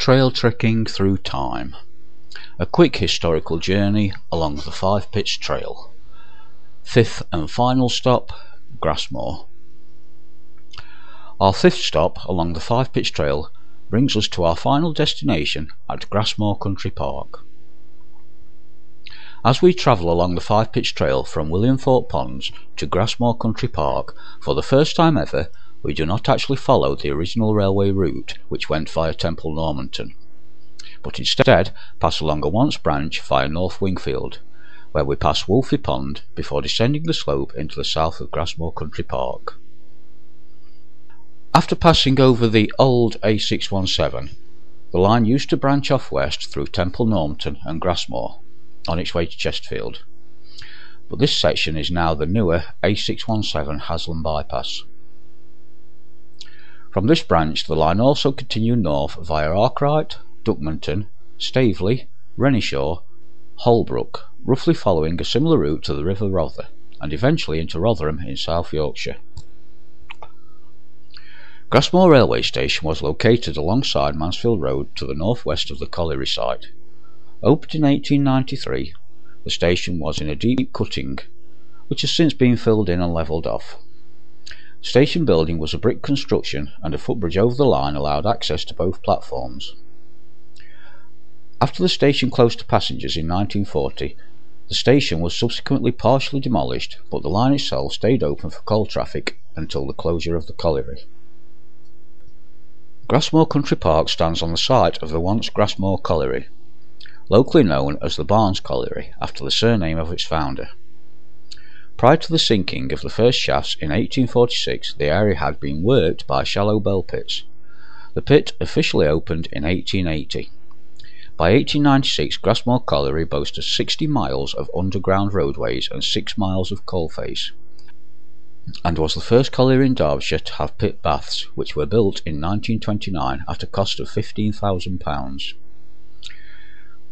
Trail trekking through time. A quick historical journey along the Five Pits Trail. Fifth and final stop, Grassmoor. Our fifth stop along the Five Pits Trail brings us to our final destination at Grassmoor Country Park. As we travel along the Five Pits Trail from Williamthorpe Ponds to Grassmoor Country Park, for the first time ever, we do not actually follow the original railway route which went via Temple Normanton, but instead pass along a once branch via North Wingfield, where we pass Wolfie Pond before descending the slope into the south of Grassmoor Country Park. After passing over the old A617, the line used to branch off west through Temple Normanton and Grassmoor on its way to Chesterfield, but this section is now the newer A617 Haslam bypass. From this branch the line also continued north via Arkwright, Duckmanton, Staveley, Renishaw, Holbrook, roughly following a similar route to the River Rother, and eventually into Rotherham in South Yorkshire. Grassmoor railway station was located alongside Mansfield Road to the northwest of the colliery site. Opened in 1893, the station was in a deep cutting, which has since been filled in and levelled off. The station building was a brick construction, and a footbridge over the line allowed access to both platforms. After the station closed to passengers in 1940, the station was subsequently partially demolished, but the line itself stayed open for coal traffic until the closure of the colliery. Grassmoor Country Park stands on the site of the once Grassmoor Colliery, locally known as the Barnes Colliery after the surname of its founder. Prior to the sinking of the first shafts in 1846, the area had been worked by shallow bell pits. The pit officially opened in 1880. By 1896, Grassmoor Colliery boasted 60 miles of underground roadways and 6 miles of coalface, and was the first colliery in Derbyshire to have pit baths, which were built in 1929 at a cost of £15,000.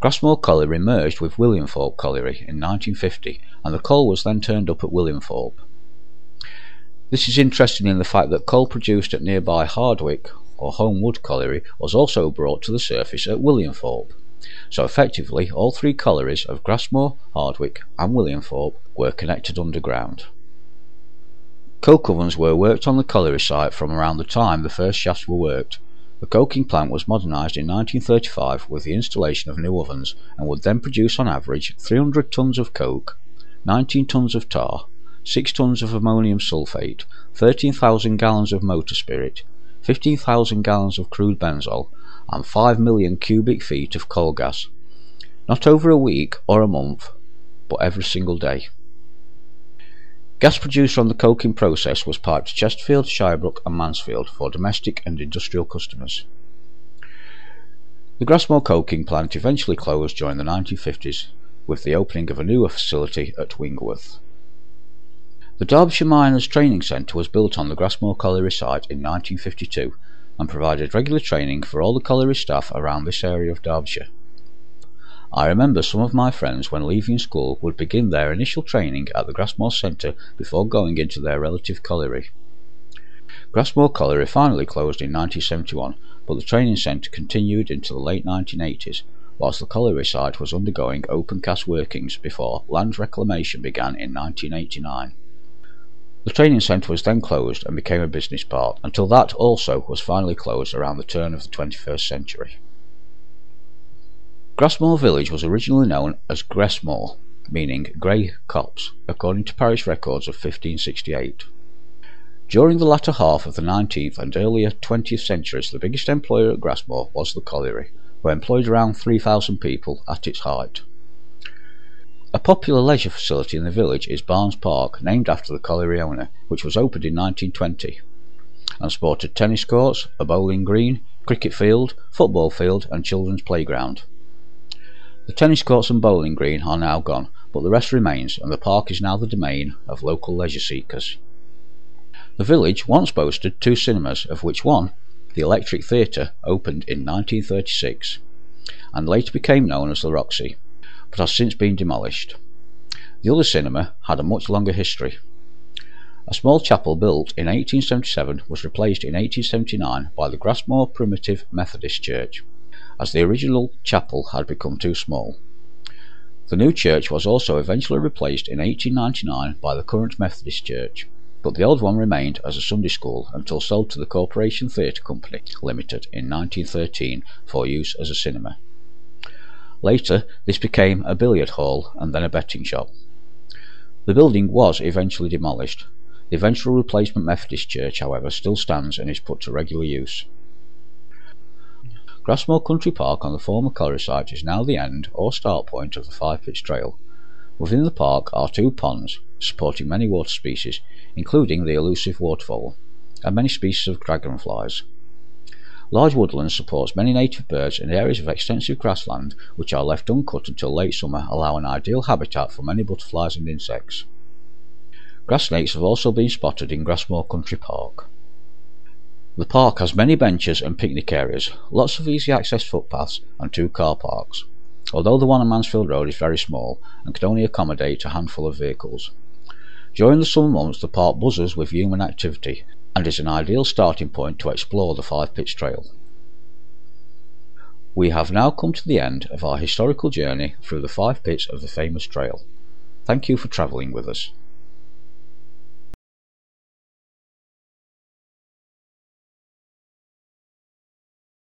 Grassmoor Colliery merged with Williamthorpe Colliery in 1950, and the coal was then turned up at Williamthorpe. This is interesting in the fact that coal produced at nearby Hardwick or Homewood Colliery was also brought to the surface at Williamthorpe, so effectively all three collieries of Grassmoor, Hardwick and Williamthorpe were connected underground. Coke ovens were worked on the colliery site from around the time the first shafts were worked. The coking plant was modernised in 1935 with the installation of new ovens, and would then produce on average 300 tonnes of coke, 19 tonnes of tar, 6 tonnes of ammonium sulphate, 13,000 gallons of motor spirit, 15,000 gallons of crude benzol, and 5 million cubic feet of coal gas, not over a week or a month, but every single day. Gas produced from the coking process was piped to Chesterfield, Shirebrook and Mansfield for domestic and industrial customers. The Grassmoor coking plant eventually closed during the 1950s with the opening of a newer facility at Wingworth. The Derbyshire Miners Training Centre was built on the Grassmoor colliery site in 1952 and provided regular training for all the colliery staff around this area of Derbyshire. I remember some of my friends when leaving school would begin their initial training at the Grassmoor Centre before going into their relative colliery. Grassmoor Colliery finally closed in 1971, but the training centre continued into the late 1980s, whilst the colliery site was undergoing open cast workings before land reclamation began in 1989. The training centre was then closed and became a business park, until that also was finally closed around the turn of the 21st century. Grassmoor village was originally known as Grassmoor, meaning grey copse, according to parish records of 1568. During the latter half of the 19th and earlier 20th centuries, the biggest employer at Grassmoor was the colliery, who employed around 3,000 people at its height. A popular leisure facility in the village is Barnes Park, named after the colliery owner, which was opened in 1920, and sported tennis courts, a bowling green, cricket field, football field and children's playground. The tennis courts and bowling green are now gone, but the rest remains, and the park is now the domain of local leisure seekers. The village once boasted 2 cinemas, of which one, the Electric Theatre, opened in 1936, and later became known as the Roxy, but has since been demolished. The other cinema had a much longer history. A small chapel built in 1877 was replaced in 1879 by the Grassmoor Primitive Methodist Church. as the original chapel had become too small. The new church was also eventually replaced in 1899 by the current Methodist Church, but the old one remained as a Sunday school until sold to the Corporation Theatre Company Limited in 1913 for use as a cinema. Later, this became a billiard hall and then a betting shop. The building was eventually demolished. The eventual replacement Methodist Church, however, still stands and is put to regular use. Grassmoor Country Park on the former colliery site is now the end or start point of the 5 Pits Trail. Within the park are 2 ponds supporting many water species, including the elusive waterfowl, and many species of dragonflies. Large woodland supports many native birds, and areas of extensive grassland which are left uncut until late summer allow an ideal habitat for many butterflies and insects. Grass snakes have also been spotted in Grassmoor Country Park. The park has many benches and picnic areas, lots of easy access footpaths and 2 car parks, although the one on Mansfield Road is very small and can only accommodate a handful of vehicles. During the summer months the park buzzes with human activity and is an ideal starting point to explore the 5 Pits Trail. We have now come to the end of our historical journey through the 5 pits of the famous trail. Thank you for travelling with us.